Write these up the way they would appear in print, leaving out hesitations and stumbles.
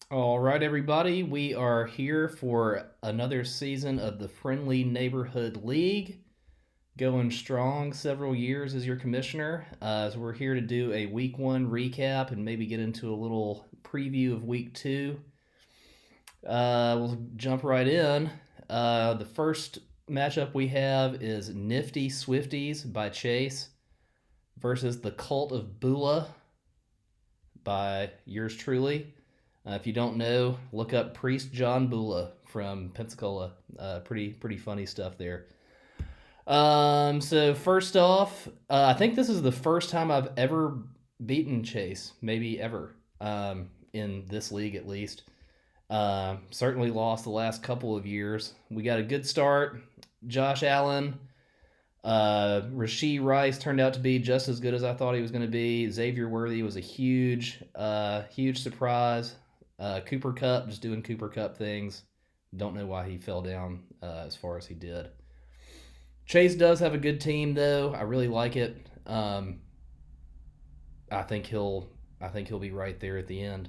All right, everybody, we are here for another season of the Friendly Neighborhood League. Going strong several years as your commissioner. So, we're here to do a week one recap and maybe get into a little preview of week two. We'll jump right in. The first matchup we have is Nifty Swifties by Chase versus the Cult of Bula by yours truly. If you don't know, look up Priest John Bula from Pensacola. Pretty funny stuff there. So first off, I think this is the first time I've ever beaten Chase, maybe ever, in this league at least. Certainly lost the last couple of years. We got a good start. Josh Allen, Rasheed Rice turned out to be just as good as I thought he was going to be. Xavier Worthy was a huge surprise. Cooper Cup just doing Cooper Cup things. Don't know why he fell down as far as he did. Chase does have a good team though. I really like it. I think he'll be right there at the end.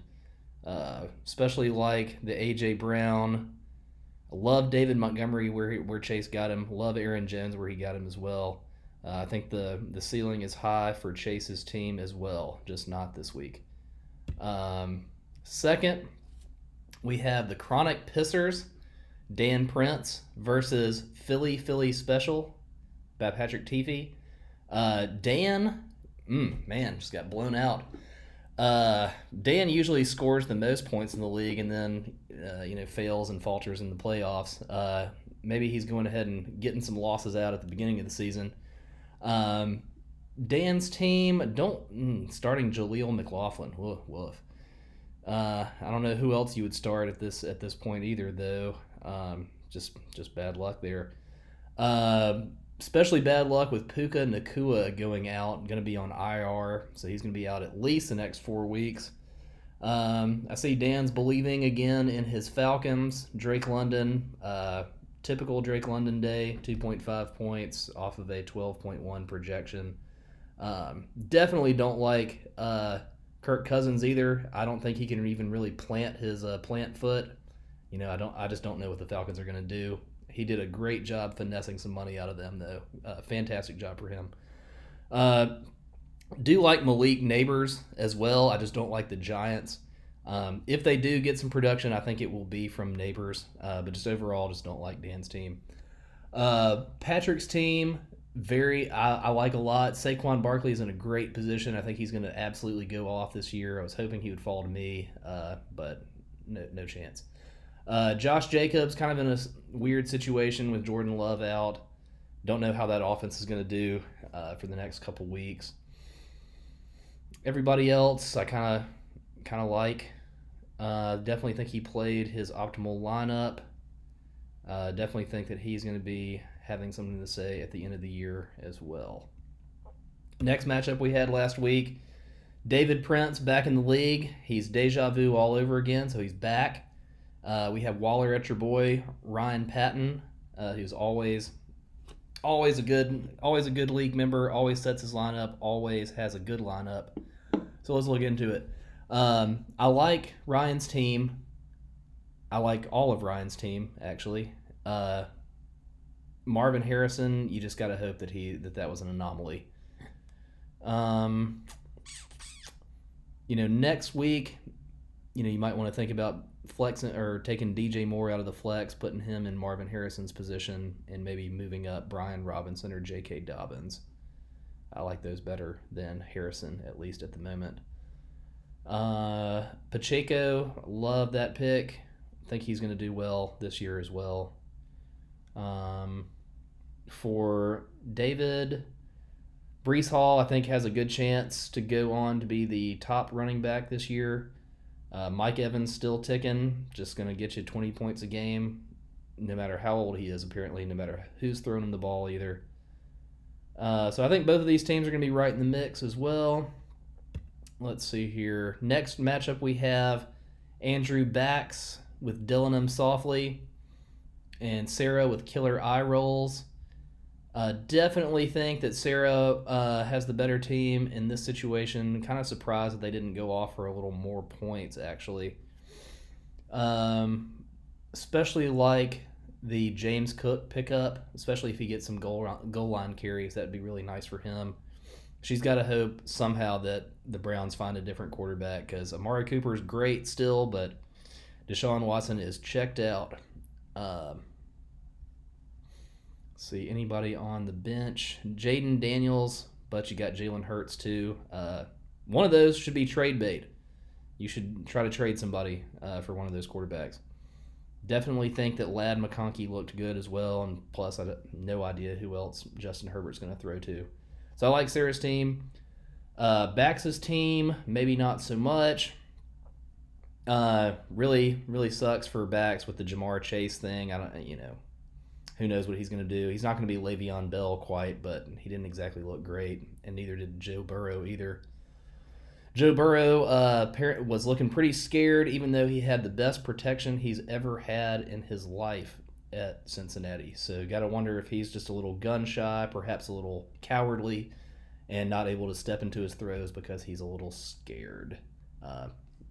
Especially like the AJ Brown. I love David Montgomery where Chase got him. Love Aaron Jones where he got him as well. I think the ceiling is high for Chase's team as well, just not this week. Second, we have the Chronic Pissers, Dan Prince versus Philly Special by Patrick Teefy. Dan, man, just got blown out. Dan usually scores the most points in the league, and then fails and falters in the playoffs. Maybe he's going ahead and getting some losses out at the beginning of the season. Dan's team starting Jaleel McLaughlin. Woof. I don't know who else you would start at this point either, though. Just bad luck there. Especially bad luck with Puka Nakua going out, going to be on IR, so he's going to be out at least the next 4 weeks. I see Dan's believing again in his Falcons. Drake London, typical Drake London day, 2.5 points off of a 12.1 projection. Definitely don't like Kirk Cousins either. I don't think he can even really plant his plant foot. I just don't know what the Falcons are going to do. He did a great job finessing some money out of them, though. Fantastic job for him. Do like Malik Neighbors as well. I just don't like the Giants. If they do get some production, I think it will be from Neighbors. But just overall, just don't like Dan's team. Patrick's team, I like a lot. Saquon Barkley is in a great position. I think he's going to absolutely go off this year. I was hoping he would fall to me, but no chance. Josh Jacobs kind of in a weird situation with Jordan Love out. Don't know how that offense is going to do for the next couple weeks. Everybody else, I kind of like. Definitely think he played his optimal lineup. Definitely think that he's going to be having something to say at the end of the year as well. Next matchup we had last week, David Prince back in the league. He's deja vu all over again, so he's back. We have Waller at your boy Ryan Patton, who's always a good league member. Always sets his lineup. Always has a good lineup. So let's look into it. I like Ryan's team. I like all of Ryan's team actually. Marvin Harrison, you just got to hope that was an anomaly. Next week, you might want to think about flexing or taking DJ Moore out of the flex, putting him in Marvin Harrison's position, and maybe moving up Brian Robinson or J.K. Dobbins. I like those better than Harrison, at least at the moment. Pacheco, love that pick. Think he's going to do well this year as well. For David, Brees Hall, I think, has a good chance to go on to be the top running back this year. Mike Evans still ticking, just going to get you 20 points a game, no matter how old he is, apparently, no matter who's throwing him the ball either. So I think both of these teams are going to be right in the mix as well. Let's see here. Next matchup we have Andrew Bax with Dylan M. Softly and Sarah with Killer Eye Rolls. Definitely think that Sarah has the better team in this situation. Kind of surprised that they didn't go off for a little more points, actually. Um, especially like the James Cook pickup, especially if he gets some goal line carries. That'd be really nice for him. She's got to hope somehow that the Browns find a different quarterback because Amari Cooper is great still, but Deshaun Watson is checked out. Um, see anybody on the bench? Jaden Daniels, but you got Jalen Hurts too. One of those should be trade bait. You should try to trade somebody for one of those quarterbacks. Definitely think that Ladd McConkey looked good as well, and plus I have no idea who else Justin Herbert's going to throw to. So I like Sarah's team. Bax's team, maybe not so much. Really sucks for Bax with the Jamar Chase thing. I don't, who knows what he's going to do. He's not going to be Le'Veon Bell quite, but he didn't exactly look great, and neither did Joe Burrow either. Joe Burrow was looking pretty scared, even though he had the best protection he's ever had in his life at Cincinnati. So, got to wonder if he's just a little gun shy, perhaps a little cowardly, and not able to step into his throws because he's a little scared.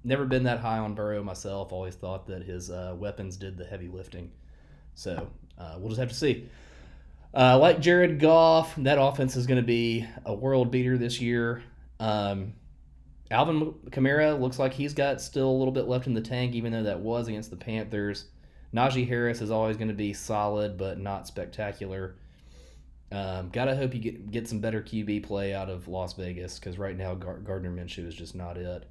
Never been that high on Burrow myself. Always thought that his weapons did the heavy lifting. So, we'll just have to see. Like Jared Goff, that offense is going to be a world beater this year. Alvin Kamara looks like he's got still a little bit left in the tank, even though that was against the Panthers. Najee Harris is always going to be solid, but not spectacular. Gotta hope you get some better QB play out of Las Vegas, because right now Gardner Minshew is just not it.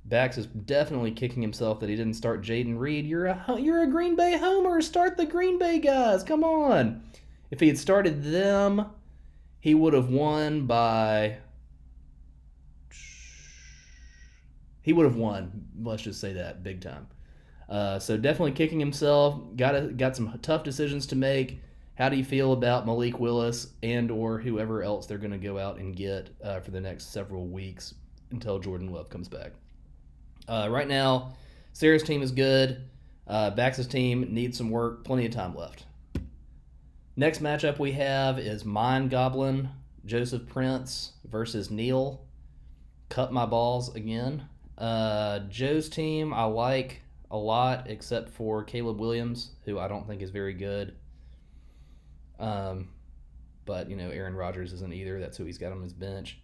Bax is definitely kicking himself that he didn't start Jaden Reed. You're a Green Bay homer. Start the Green Bay guys. Come on. If he had started them, he would have won by. He would have won. Let's just say that big time. So definitely kicking himself. Got some tough decisions to make. How do you feel about Malik Willis and or whoever else they're going to go out and get for the next several weeks until Jordan Love comes back? Right now, Sarah's team is good. Bax's team needs some work. Plenty of time left. Next matchup we have is Mind Goblin, Joseph Prince versus Neil. Cut my balls again. Joe's team I like a lot, except for Caleb Williams, who I don't think is very good. But Aaron Rodgers isn't either. That's who he's got on his bench.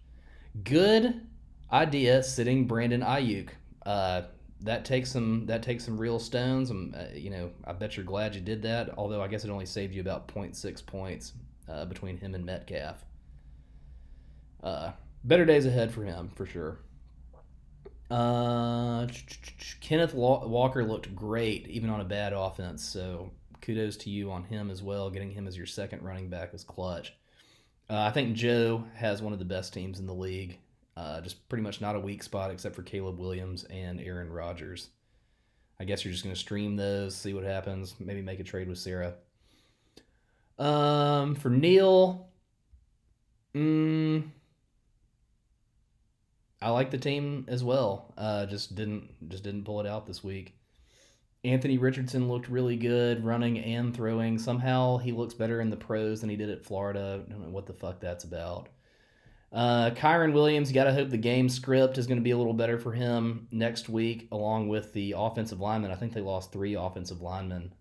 Good idea sitting Brandon Ayuk. That takes some real stones. I bet you're glad you did that. Although I guess it only saved you about 0.6 points between him and Metcalf. Better days ahead for him for sure. Kenneth Walker looked great even on a bad offense. So kudos to you on him as well. Getting him as your second running back was clutch. I think Joe has one of the best teams in the league. Just pretty much not a weak spot except for Caleb Williams and Aaron Rodgers. I guess you're just going to stream those, see what happens, maybe make a trade with Sarah. For Neil, I like the team as well. Just didn't pull it out this week. Anthony Richardson looked really good running and throwing. Somehow he looks better in the pros than he did at Florida. I don't know what the fuck that's about. Kyron Williams, you got to hope the game script is going to be a little better for him next week, along with the offensive linemen. I think they lost 3 offensive linemen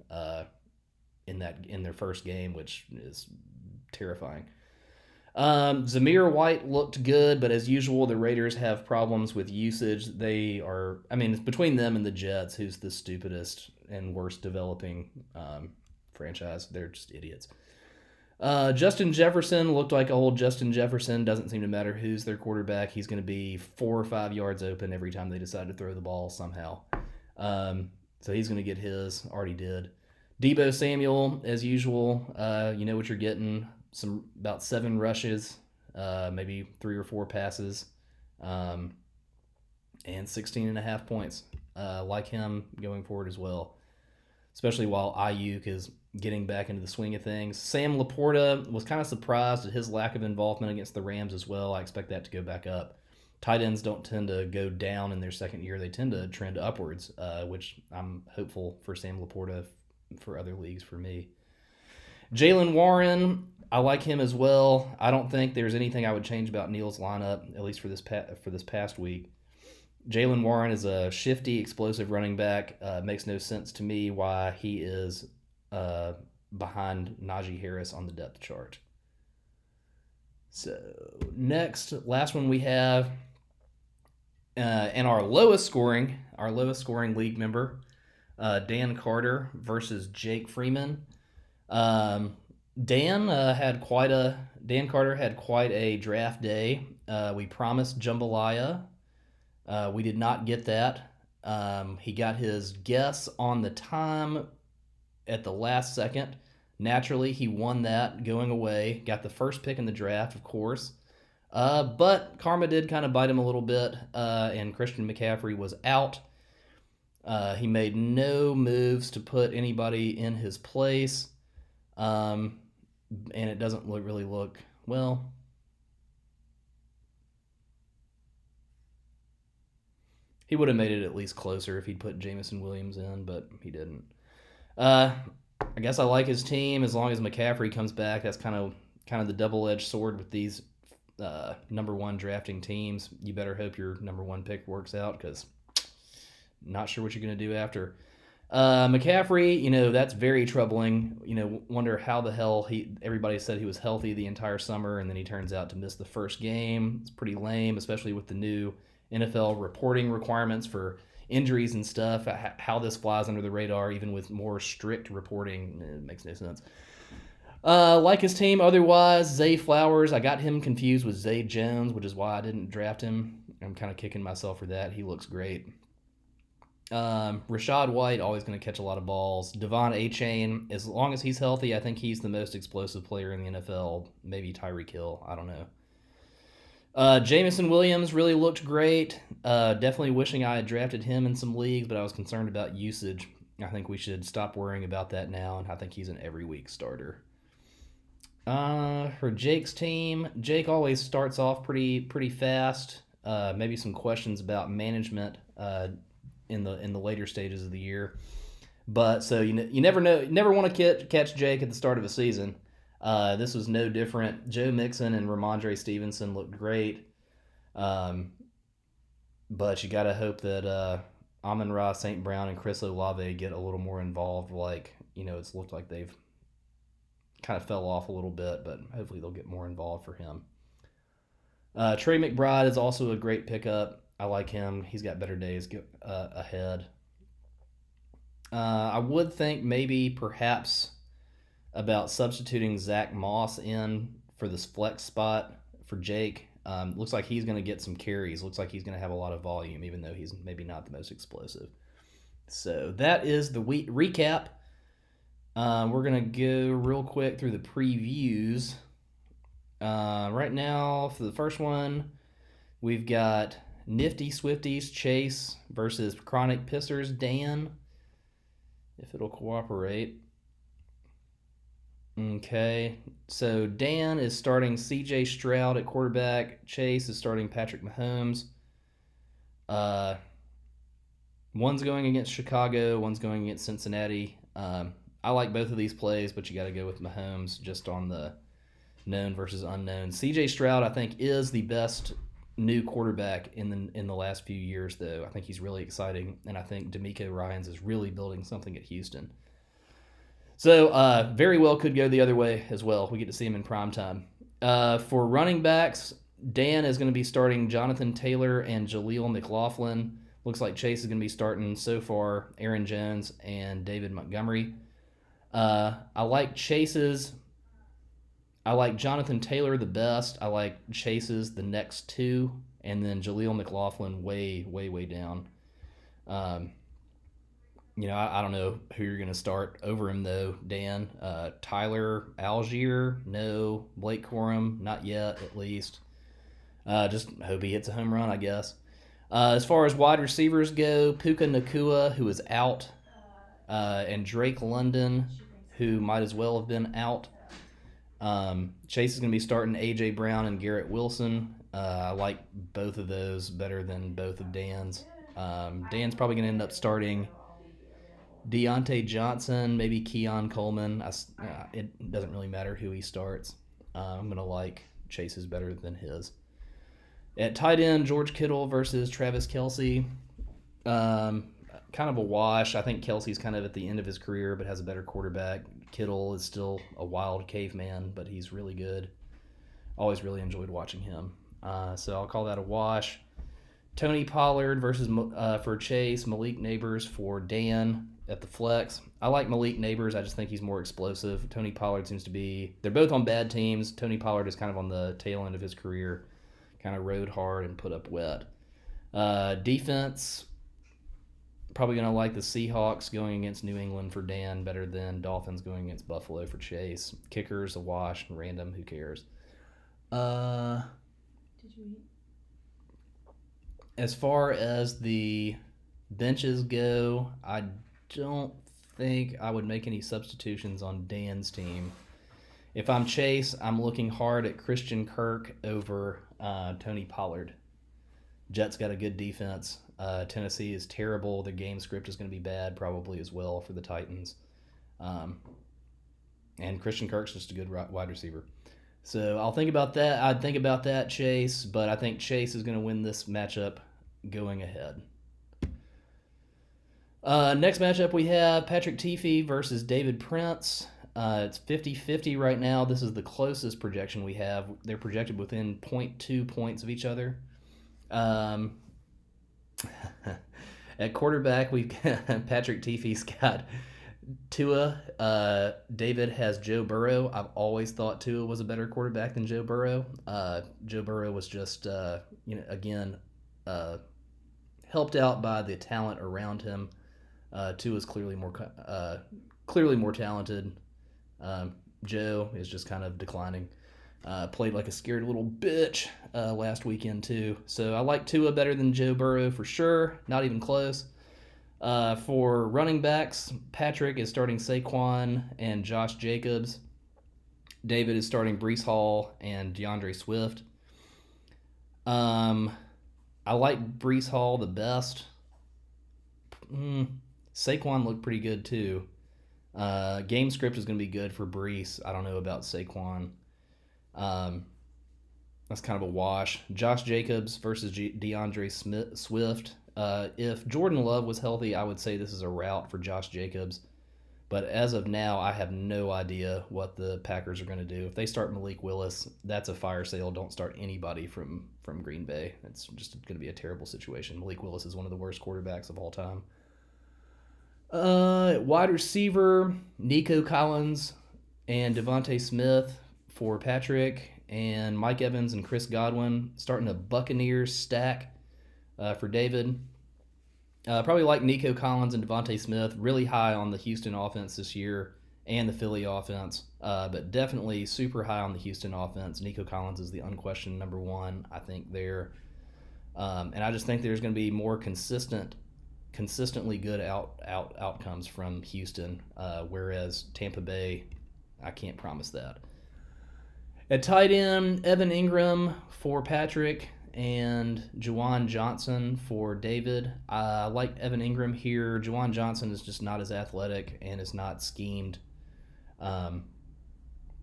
in their first game, which is terrifying. Zamir White looked good, but as usual, the Raiders have problems with usage. It's between them and the Jets, who's the stupidest and worst developing franchise. They're just idiots. Justin Jefferson looked like old Justin Jefferson. Doesn't seem to matter who's their quarterback. He's going to be 4 or 5 yards open every time they decide to throw the ball somehow. So he's going to get his. Already did. Deebo Samuel, as usual, you know what you're getting. About 7 rushes, maybe 3 or 4 passes, and 16.5 points. Like him going forward as well, especially while Ayuk is getting back into the swing of things. Sam Laporta was kind of surprised at his lack of involvement against the Rams as well. I expect that to go back up. Tight ends don't tend to go down in their second year. They tend to trend upwards, which I'm hopeful for Sam Laporta for other leagues for me. Jaylen Warren, I like him as well. I don't think there's anything I would change about Neil's lineup, at least for this past week. Jalen Warren is a shifty, explosive running back. Makes no sense to me why he is uh, behind Najee Harris on the depth chart. So next, last one we have, and our lowest scoring league member, Dan Carter versus Jake Freeman. Um, Dan Carter had quite a draft day. We promised jambalaya. We did not get that. He got his guess on the time at the last second. Naturally, he won that going away. Got the first pick in the draft, of course. But karma did kind of bite him a little bit, and Christian McCaffrey was out. He made no moves to put anybody in his place, and it doesn't really look well. He would have made it at least closer if he'd put Jameson Williams in, but he didn't. I guess I like his team as long as McCaffrey comes back. That's kind of the double-edged sword with these number one drafting teams. You better hope your number one pick works out, because not sure what you're going to do after. McCaffrey, that's very troubling. Wonder how the hell everybody said he was healthy the entire summer, and then he turns out to miss the first game. It's pretty lame, especially with the new NFL reporting requirements for injuries and stuff. How this flies under the radar, even with more strict reporting, it makes no sense. Like his team otherwise, Zay Flowers, I got him confused with Zay Jones, which is why I didn't draft him. I'm kind of kicking myself for that. He looks great. Rachaad White, always going to catch a lot of balls. Devon Achane, as long as he's healthy, I think he's the most explosive player in the NFL. Maybe Tyreek Hill, I don't know. Jameson Williams really looked great. Definitely wishing I had drafted him in some leagues, but I was concerned about usage. I think we should stop worrying about that now, and I think he's an every week starter. For Jake's team, Jake always starts off pretty fast. Maybe some questions about management in the later stages of the year, but so you never know. You never want to catch Jake at the start of a season. This was no different. Joe Mixon and Ramondre Stevenson looked great, but you got to hope that Amon-Ra St. Brown and Chris Olave get a little more involved. It's looked like they've kind of fell off a little bit, but hopefully they'll get more involved for him. Trey McBride is also a great pickup. I like him. He's got better days ahead. I would think perhaps about substituting Zach Moss in for this flex spot for Jake. Looks like he's going to get some carries. Looks like he's going to have a lot of volume, even though he's maybe not the most explosive. So that is the recap. We're going to go real quick through the previews. Right now, for the first one, we've got Nifty Swifties Chase versus Chronic Pissers Dan, if it'll cooperate. Okay, so Dan is starting C.J. Stroud at quarterback. Chase is starting Patrick Mahomes. One's going against Chicago, one's going against Cincinnati. I like both of these plays, but you got to go with Mahomes just on the known versus unknown. C.J. Stroud, I think, is the best new quarterback in the last few years, though. I think he's really exciting, and I think DeMeco Ryans is really building something at Houston. So very well could go the other way as well. We get to see him in prime time. For running backs, Dan is going to be starting Jonathan Taylor and Jaleel McLaughlin. Looks like Chase is going to be starting so far Aaron Jones and David Montgomery. I like Jonathan Taylor the best. I like Chase's the next two, and then Jaleel McLaughlin way, way, way down. I don't know who you're going to start over him, though, Dan. Tyler Algier, no. Blake Corum, not yet, at least. Just hope he hits a home run, I guess. As far as wide receivers go, Puka Nacua, who is out, and Drake London, who might as well have been out. Chase is going to be starting A.J. Brown and Garrett Wilson. I like both of those better than both of Dan's. Dan's probably going to end up starting Deontay Johnson, maybe Keon Coleman. It doesn't really matter who he starts. I'm going to like Chase's better than his. At tight end, George Kittle versus Travis Kelce. Kind of a wash. I think Kelsey's kind of at the end of his career, but has a better quarterback. Kittle is still a wild caveman, but he's really good. Always really enjoyed watching him. So I'll call that a wash. Tony Pollard versus for Chase, Malik Neighbors for Dan at the flex. I like Malik Neighbors. I just think he's more explosive. Tony Pollard seems to be. They're both on bad teams. Tony Pollard is kind of on the tail end of his career. Kind of rode hard and put up wet. Defense, probably going to like the Seahawks going against New England for Dan better than Dolphins going against Buffalo for Chase. Kickers, a wash. Random, who cares? Did you eat? As far as the benches go, I don't think I would make any substitutions on Dan's team. If I'm Chase, I'm looking hard at Christian Kirk over Tony Pollard. Jets got a good defense. Tennessee is terrible. The game script is going to be bad probably as well for the Titans. And Christian Kirk's just a good wide receiver. So I'll think about that. I'd think about that, Chase, but I think Chase is going to win this matchup going ahead. Next matchup we have Patrick Teefee versus David Prince. It's 50-50 right now. This is the closest projection we have. They're projected within 0.2 points of each other. At quarterback, we've got Patrick Teefee's got Tua. David has Joe Burrow. I've always thought Tua was a better quarterback than Joe Burrow. Joe Burrow was just, helped out by the talent around him. Tua's clearly more talented. Joe is just kind of declining. Played like a scared little bitch last weekend too. So I like Tua better than Joe Burrow for sure. Not even close. For running backs, Patrick is starting Saquon and Josh Jacobs. David is starting Breece Hall and DeAndre Swift. I like Breece Hall the best. Saquon looked pretty good too. Game script is going to be good for Breece. I don't know about Saquon. That's kind of a wash. Josh Jacobs versus DeAndre Swift. If Jordan Love was healthy, I would say this is a rout for Josh Jacobs. But as of now, I have no idea what the Packers are going to do. If they start Malik Willis, that's a fire sale. Don't start anybody from Green Bay. It's just going to be a terrible situation. Malik Willis is one of the worst quarterbacks of all time. Wide receiver, Nico Collins and Devontae Smith for Patrick, and Mike Evans and Chris Godwin starting a Buccaneers stack for David. Probably like Nico Collins and Devontae Smith, really high on the Houston offense this year and the Philly offense, but definitely super high on the Houston offense. Nico Collins is the unquestioned number one, I think, there. And I just think there's going to be more consistently good outcomes from Houston, whereas Tampa Bay, I can't promise that. At tight end, Evan Ingram for Patrick and Juwan Johnson for David. I like Evan Ingram here. Juwan Johnson is just not as athletic and is not schemed.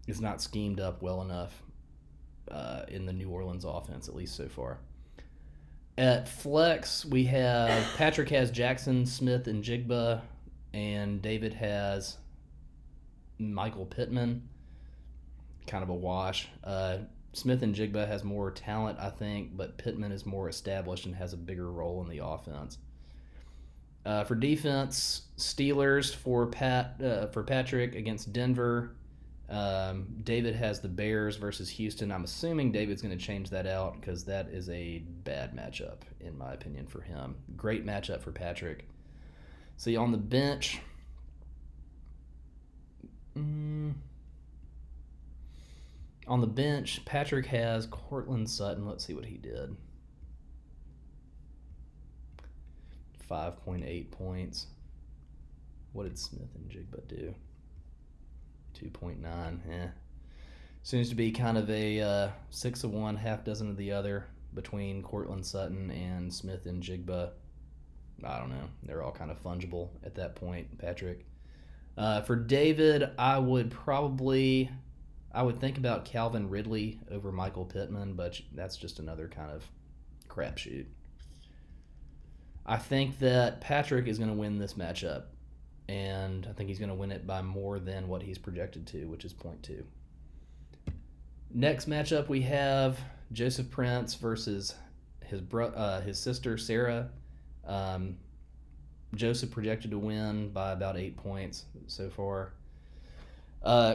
Is not schemed up well enough in the New Orleans offense, at least so far. At flex, we have Patrick has Jackson, Smith, and Jigba, and David has Michael Pittman. Kind of a wash. Smith and Jigba has more talent, I think, but Pittman is more established and has a bigger role in the offense. For defense, Steelers for Patrick against Denver. David has the Bears versus Houston. I'm assuming David's going to change that out because that is a bad matchup, in my opinion, for him. Great matchup for Patrick. See, on the bench, Patrick has Cortland Sutton. Let's see what he did. 5.8 points. What did Smith and Jigba do? 2.9. Seems to be kind of a 6 of one, half dozen of the other between Cortland Sutton and Smith and Jigba. I don't know. They're all kind of fungible at that point, Patrick. For David, I would think about Calvin Ridley over Michael Pittman, but that's just another kind of crapshoot. I think that Patrick is going to win this matchup, and I think he's going to win it by more than what he's projected to, which is 0.2. Next matchup we have Joseph Prince versus his sister Sarah. Joseph projected to win by about 8 points so far.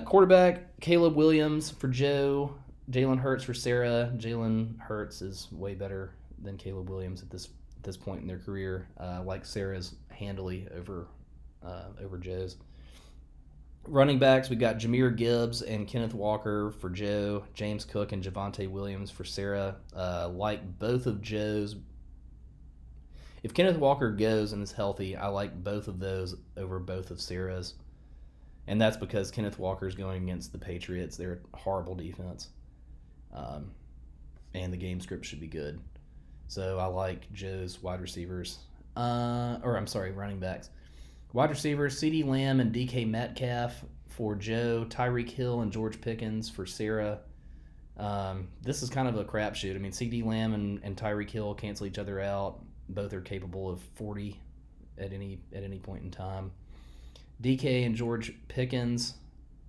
Quarterback Caleb Williams for Joe, Jalen Hurts for Sarah. Jalen Hurts is way better than Caleb Williams at this point in their career. Like Sarah's handily over Joe's. Running backs, we got Jahmyr Gibbs and Kenneth Walker for Joe, James Cook and Javonte Williams for Sarah. Like both of Joe's. If Kenneth Walker goes and is healthy, I like both of those over both of Sarah's. And that's because Kenneth Walker is going against the Patriots. They're a horrible defense. And the game script should be good. So I like Joe's running backs. Wide receivers, CeeDee Lamb and DK Metcalf for Joe, Tyreek Hill and George Pickens for Sarah. This is kind of a crapshoot. I mean, CeeDee Lamb and Tyreek Hill cancel each other out. Both are capable of 40 at any point in time. DK and George Pickens.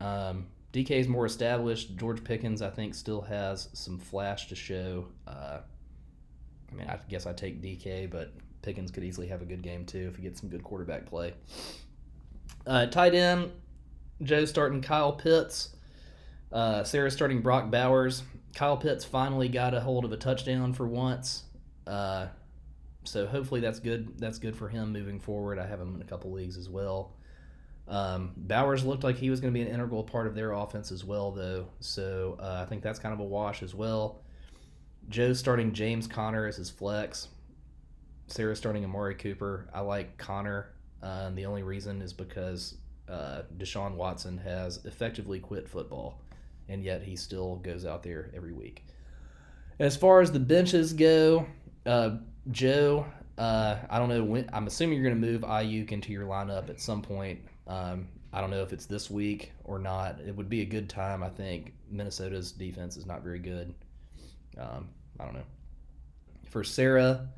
DK is more established. George Pickens, I think, still has some flash to show. I guess I take DK, but Pickens could easily have a good game too if he gets some good quarterback play. Tight end, Joe's starting Kyle Pitts. Sarah's starting Brock Bowers. Kyle Pitts finally got a hold of a touchdown for once. So hopefully that's good. That's good for him moving forward. I have him in a couple leagues as well. Bowers looked like he was going to be an integral part of their offense as well, though. So I think that's kind of a wash as well. Joe's starting James Conner as his flex. Sarah's starting Amari Cooper. I like Conner. And the only reason is because Deshaun Watson has effectively quit football, and yet he still goes out there every week. As far as the benches go, Joe, I don't know when. I'm assuming you're going to move Ayuk into your lineup at some point. I don't know if it's this week or not. It would be a good time, I think. Minnesota's defense is not very good. I don't know. For Sarah,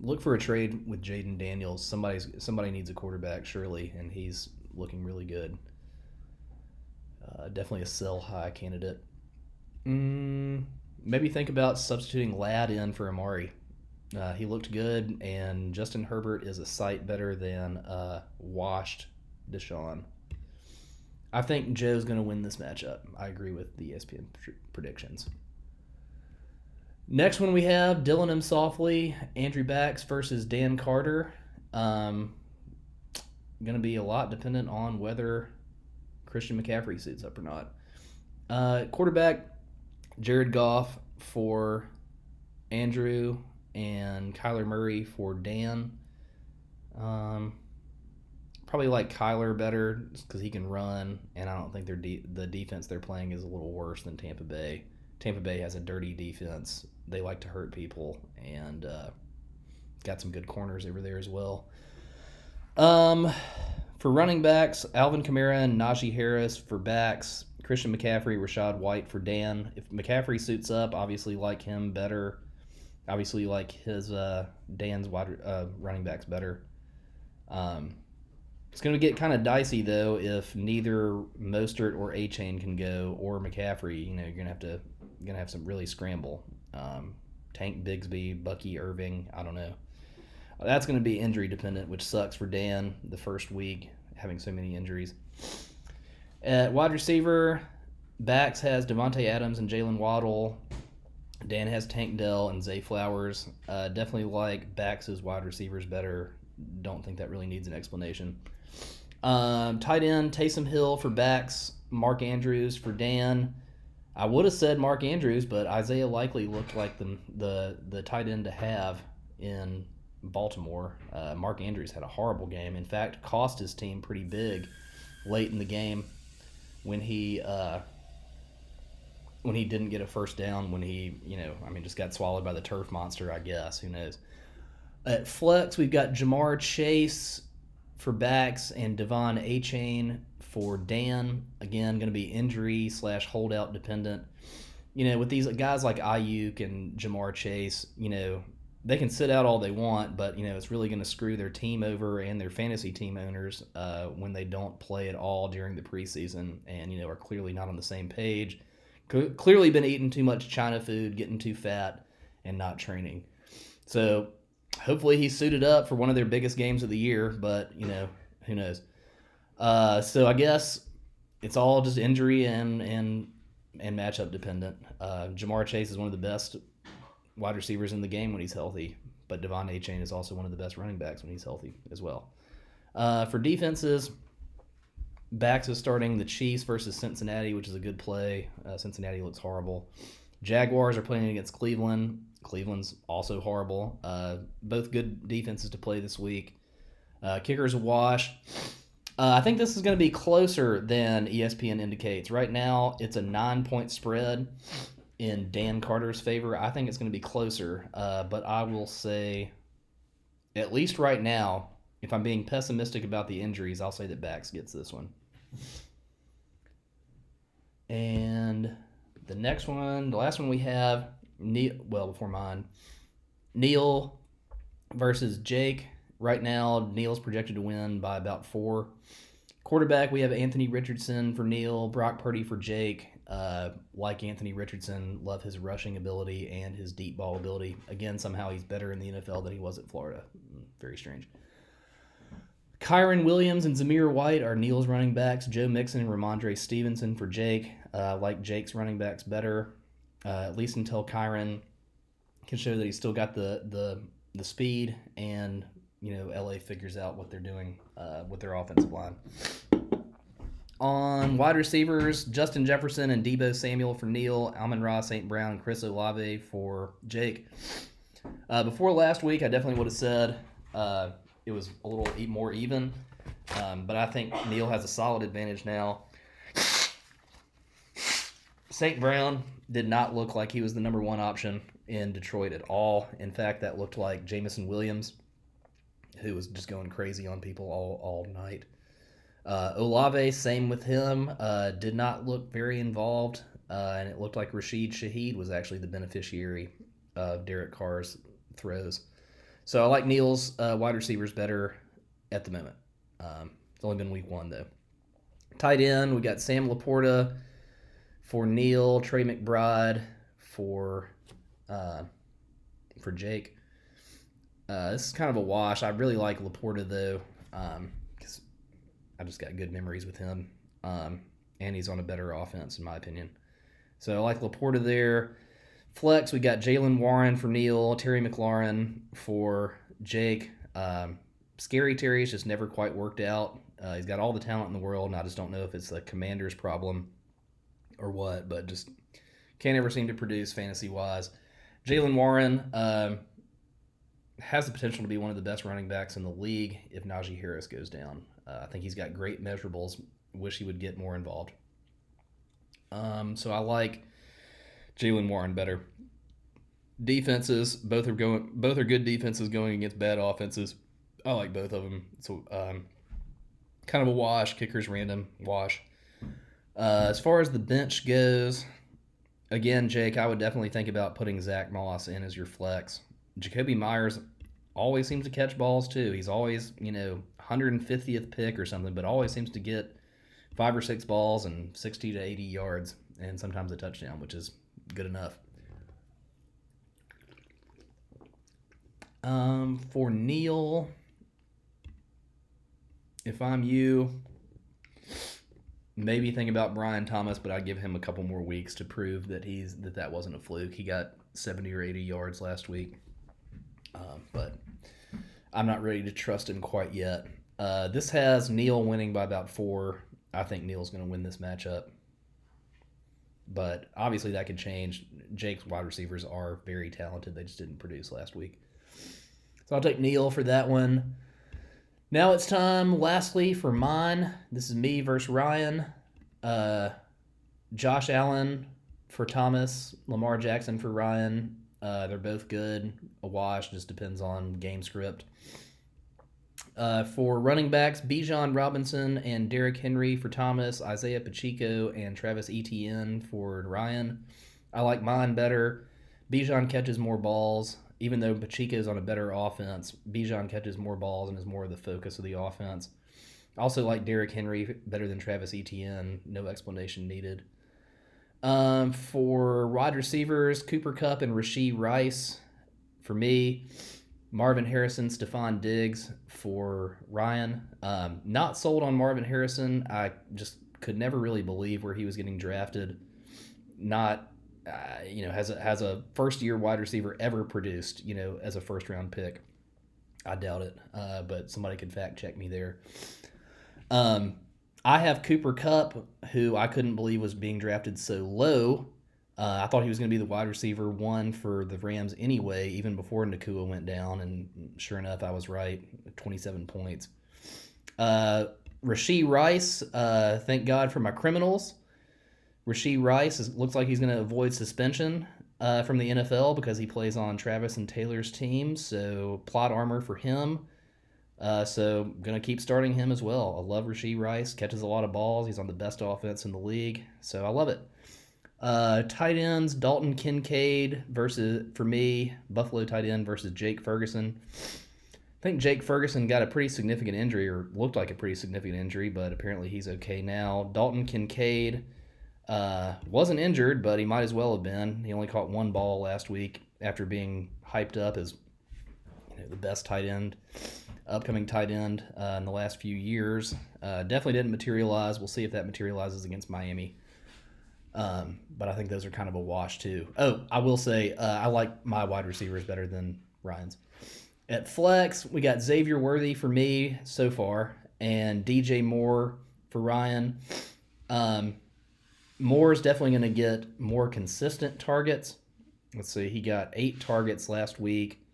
look for a trade with Jaden Daniels. Somebody needs a quarterback, surely, and he's looking really good. Definitely a sell high candidate. Maybe think about substituting Ladd in for Amari. He looked good, and Justin Herbert is a sight better than washed Deshaun. I think Joe's going to win this matchup. I agree with the ESPN predictions. Next one we have Dylan M. Softly, Andrew Bax versus Dan Carter. Going to be a lot dependent on whether Christian McCaffrey suits up or not. Quarterback Jared Goff for Andrew and Kyler Murray for Dan. Probably like Kyler better because he can run, and I don't think the defense they're playing is a little worse than Tampa Bay. Tampa Bay has a dirty defense. They like to hurt people, and got some good corners over there as well. For running backs, Alvin Kamara and Najee Harris for backs. Christian McCaffrey, Rachaad White for Dan. If McCaffrey suits up, obviously like him better. Obviously like his Dan's running backs better. It's going to get kind of dicey, though, if neither Mostert or A-Chain can go, or McCaffrey. You're going to have some really scramble. Tank Bigsby, Bucky Irving, I don't know. That's going to be injury dependent, which sucks for Dan the first week, having so many injuries. At wide receiver, Bax has Devontae Adams and Jalen Waddle. Dan has Tank Dell and Zay Flowers. Definitely like Bax's wide receivers better. Don't think that really needs an explanation. Tight end, Taysom Hill for Bax, Mark Andrews for Dan. I would have said Mark Andrews, but Isaiah Likely looked like the tight end to have in Baltimore. Mark Andrews had a horrible game. In fact, cost his team pretty big late in the game when he didn't get a first down, when he, just got swallowed by the turf monster, I guess. Who knows? At flex, we've got Jamar Chase for backs and Devon A-Chain For Dan, again, going to be injury / holdout dependent. With these guys like Ayuk and Jamar Chase, they can sit out all they want, but it's really going to screw their team over and their fantasy team owners when they don't play at all during the preseason and are clearly not on the same page. Clearly been eating too much China food, getting too fat, and not training. So hopefully he's suited up for one of their biggest games of the year, but who knows? So I guess it's all just injury and matchup dependent. Jamar Chase is one of the best wide receivers in the game when he's healthy, but Devon Achane is also one of the best running backs when he's healthy as well. For defenses, backs is starting the Chiefs versus Cincinnati, which is a good play. Cincinnati looks horrible. Jaguars are playing against Cleveland. Cleveland's also horrible. Both good defenses to play this week. Kicker's a wash. I think this is going to be closer than ESPN indicates. Right now, it's a 9-point spread in Dan Carter's favor. I think it's going to be closer, but I will say, at least right now, if I'm being pessimistic about the injuries, I'll say that backs gets this one. And the next one, the last one we have, before mine, Neil versus Jake. Right now, Neil's projected to win by about 4. Quarterback, we have Anthony Richardson for Neil, Brock Purdy for Jake. Like Anthony Richardson, love his rushing ability and his deep ball ability. Again, somehow he's better in the NFL than he was at Florida. Very strange. Kyron Williams and Zamir White are Neil's running backs. Joe Mixon and Ramondre Stevenson for Jake. Like Jake's running backs better, at least until Kyron can show that he's still got the speed and LA figures out what they're doing with their offensive line. On wide receivers, Justin Jefferson and Deebo Samuel for Neil, Amon-Ra St. Brown, and Chris Olave for Jake. Before last week, I definitely would have said it was a little more even, but I think Neil has a solid advantage now. St. Brown did not look like he was the number one option in Detroit at all. In fact, that looked like Jameson Williams, who was just going crazy on people all night. Olave, same with him, did not look very involved, and it looked like Rashid Shaheed was actually the beneficiary of Derek Carr's throws. So I like Neil's wide receivers better at the moment. It's only been week 1, though. Tight end, we got Sam Laporta for Neil, Trey McBride for Jake. This is kind of a wash. I really like Laporta, though, because I just got good memories with him, and he's on a better offense, in my opinion. So I like Laporta there. Flex, we got Jaylen Warren for Neil, Terry McLaurin for Jake. Scary Terry's just never quite worked out. He's got all the talent in the world, and I just don't know if it's the Commander's problem or what, but just can't ever seem to produce fantasy-wise. Jaylen Warren has the potential to be one of the best running backs in the league if Najee Harris goes down. I think he's got great measurables. Wish he would get more involved. So I like Jaylen Warren better. Defenses, both are good defenses going against bad offenses. I like both of them. So kind of a wash. Kicker's random wash. As far as the bench goes, again, Jake, I would definitely think about putting Zach Moss in as your flex. Jacoby Myers always seems to catch balls too. He's always, 150th pick or something, but always seems to get 5 or 6 balls and 60 to 80 yards and sometimes a touchdown, which is good enough. For Neil, if I'm you, maybe think about Brian Thomas, but I'd give him a couple more weeks to prove that that wasn't a fluke. He got 70 or 80 yards last week, but I'm not ready to trust him quite yet. This has Neil winning by about 4. I think Neil's going to win this matchup, but obviously that could change. Jake's wide receivers are very talented. They just didn't produce last week. So I'll take Neil for that one. Now it's time, lastly, for mine. This is me versus Ryan. Josh Allen for Thomas, Lamar Jackson for Ryan. They're both good. A wash, just depends on game script. For running backs, Bijan Robinson and Derrick Henry for Thomas, Isaiah Pacheco and Travis Etienne for Ryan. I like mine better. Bijan catches more balls, even though Pacheco's on a better offense. Bijan catches more balls and is more of the focus of the offense. I also like Derrick Henry better than Travis Etienne. No explanation needed. For wide receivers, Cooper Kupp and Rashee Rice. For me, Marvin Harrison, Stephon Diggs for Ryan. Not sold on Marvin Harrison. I just could never really believe where he was getting drafted. Not, has a first year wide receiver ever produced, as a first round pick? I doubt it. But somebody could fact check me there. I have Cooper Kupp, who I couldn't believe was being drafted so low. I thought he was going to be the wide receiver one for the Rams anyway, even before Nakua went down, and sure enough, I was right. 27 points. Rashee Rice, thank God for my criminals. Rashee Rice looks like he's going to avoid suspension from the NFL because he plays on Travis and Taylor's team, so plot armor for him. So going to keep starting him as well. I love Rashee Rice, catches a lot of balls. He's on the best offense in the league, so I love it. Tight ends, Dalton Kincaid for me, Buffalo tight end versus Jake Ferguson. I think Jake Ferguson got a pretty significant injury, or looked like a pretty significant injury, but apparently he's okay now. Dalton Kincaid wasn't injured, but he might as well have been. He only caught one ball last week after being hyped up as the best upcoming tight end in the last few years. Definitely didn't materialize. We'll see if that materializes against Miami. But I think those are kind of a wash too. Oh, I will say I like my wide receivers better than Ryan's. At flex, we got Xavier Worthy for me so far, and DJ Moore for Ryan. Moore's definitely going to get more consistent targets. Let's see, he got 8 targets last week,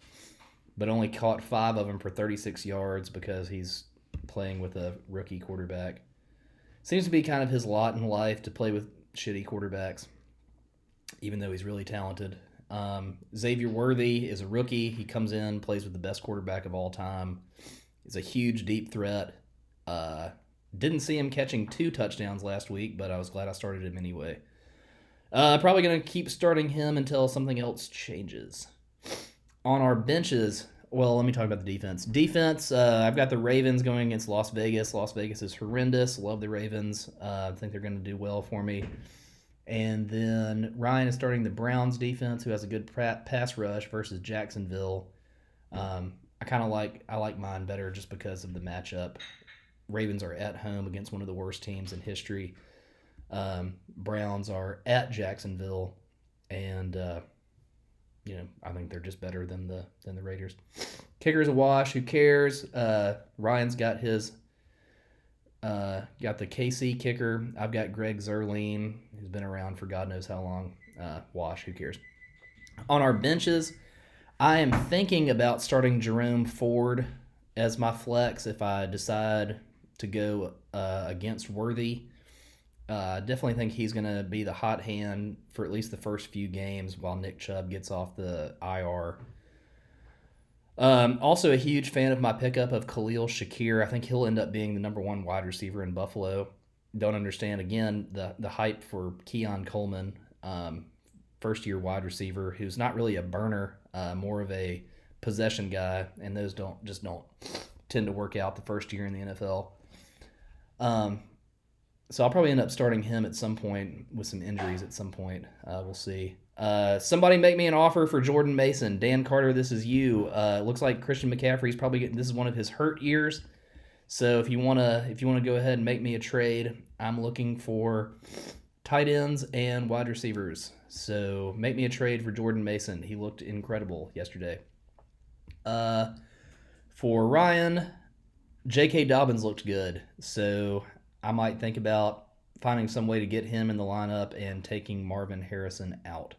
but only caught 5 of them for 36 yards because he's playing with a rookie quarterback. Seems to be kind of his lot in life to play with shitty quarterbacks, even though he's really talented. Xavier Worthy is a rookie. He comes in, plays with the best quarterback of all time. He's a huge deep threat. Didn't see him catching 2 touchdowns last week, but I was glad I started him anyway. Probably going to keep starting him until something else changes. On our benches, well, let me talk about the defense. Defense, I've got the Ravens going against Las Vegas. Las Vegas is horrendous. Love the Ravens. I think they're going to do well for me. And then Ryan is starting the Browns defense, who has a good pass rush, versus Jacksonville. I like mine better just because of the matchup. Ravens are at home against one of the worst teams in history. Browns are at Jacksonville, and I think they're just better than the Raiders. Kicker's a wash. Who cares? Ryan's got his got the KC kicker. I've got Greg Zerline, who's been around for God knows how long. Wash. Who cares? On our benches, I am thinking about starting Jerome Ford as my flex if I decide to go against Worthy. Definitely think he's going to be the hot hand for at least the first few games while Nick Chubb gets off the IR. Also a huge fan of my pickup of Khalil Shakir. I think he'll end up being the number 1 wide receiver in Buffalo. Don't understand, again, the hype for Keon Coleman, first-year wide receiver, who's not really a burner, more of a possession guy, and those don't tend to work out the first year in the NFL. So I'll probably end up starting him at some point with some injuries at some point. We'll see. Somebody make me an offer for Jordan Mason. Dan Carter, this is you. Looks like Christian McCaffrey's probably this is one of his hurt years. So if you wanna go ahead and make me a trade, I'm looking for tight ends and wide receivers. So make me a trade for Jordan Mason. He looked incredible yesterday. For Ryan, J.K. Dobbins looked good. So I might think about finding some way to get him in the lineup and taking Marvin Harrison out.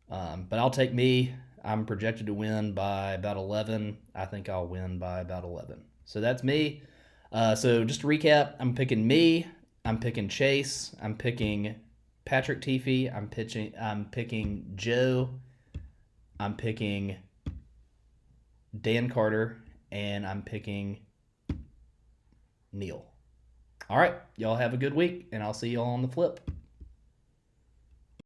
But I'll take me. I'm projected to win by about 11. I think I'll win by about 11. So that's me. So just to recap, I'm picking me. I'm picking Chase. I'm picking Patrick Teefy. I'm picking Joe. I'm picking Dan Carter. and I'm picking Neil. All right, y'all have a good week, and I'll see y'all on the flip.